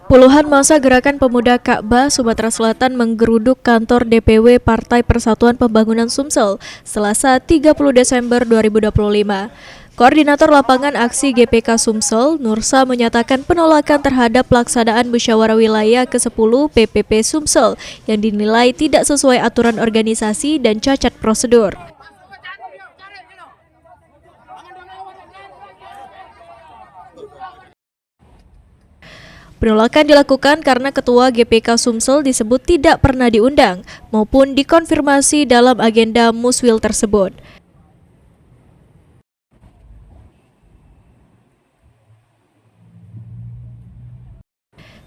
Puluhan massa Gerakan Pemuda Ka'bah Sumatera Selatan menggeruduk kantor DPW Partai Persatuan Pembangunan Sumsel Selasa 30 Desember 2025. Koordinator Lapangan Aksi GPK Sumsel, Nursa, menyatakan penolakan terhadap pelaksanaan musyawarah wilayah ke-10 PPP Sumsel yang dinilai tidak sesuai aturan organisasi dan cacat prosedur. Penolakan dilakukan karena Ketua GPK Sumsel disebut tidak pernah diundang maupun dikonfirmasi dalam agenda muswil tersebut.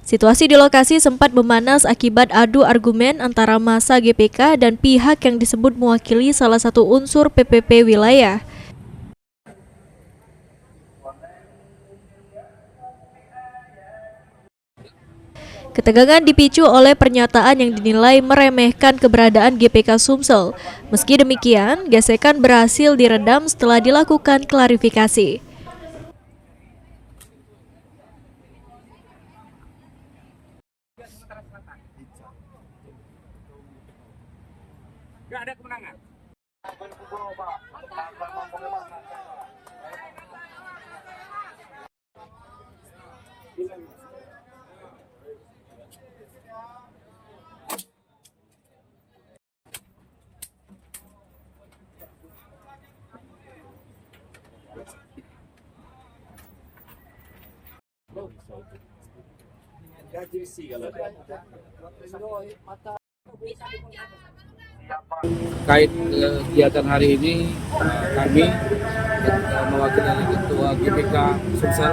Situasi di lokasi sempat memanas akibat adu argumen antara massa GPK dan pihak yang disebut mewakili salah satu unsur PPP wilayah. Ketegangan dipicu oleh pernyataan yang dinilai meremehkan keberadaan GPK Sumsel. Meski demikian, gesekan berhasil diredam setelah dilakukan klarifikasi. Nggak ada kemenangan. Terkait kegiatan hari ini, kami mewakili Ketua GPK Sumsel,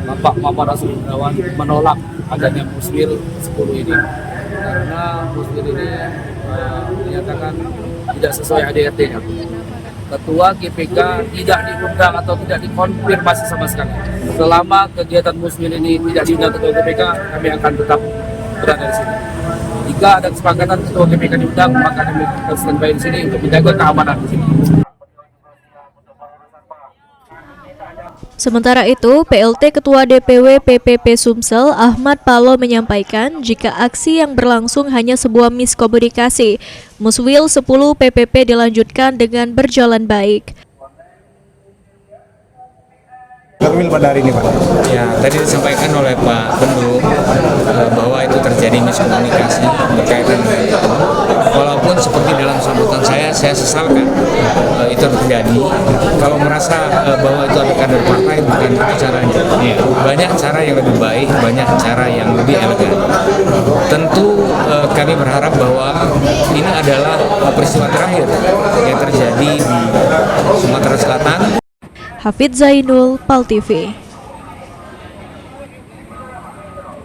Bapak Muhammad Rasul Gunawan, menolak adanya muswil 10 ini karena muswil ini menyatakan tidak sesuai ADRT-nya. Ketua GPK tidak diundang atau tidak dikonfirmasi sama sekali. Selama kegiatan muswil ini tidak diundang Ketua GPK, kami akan tetap berada di sini. Jika ada kesepakatan Ketua GPK diundang, maka kami akan standby di sini untuk menjaga keamanan di sini. Sementara itu, PLT Ketua DPW PPP Sumsel Ahmad Palo menyampaikan jika aksi yang berlangsung hanya sebuah miskomunikasi, muswil 10 PPP dilanjutkan dengan berjalan baik. Pada hari ini, Pak. Ya, tadi disampaikan oleh Pak Bendung bahwa itu terjadi miskomunikasi berkaitan dengan itu. Walaupun seperti dalam sambutan saya sesalkan itu terjadi. Kalau merasa bahwa itu ada kader partai, bukan itu caranya. Ya, banyak cara yang lebih baik, banyak cara yang lebih elegan. Tentu kami berharap bahwa ini adalah peristiwa terakhir yang terjadi di Sumatera Selatan. Hafidz Zainul, PAL TV.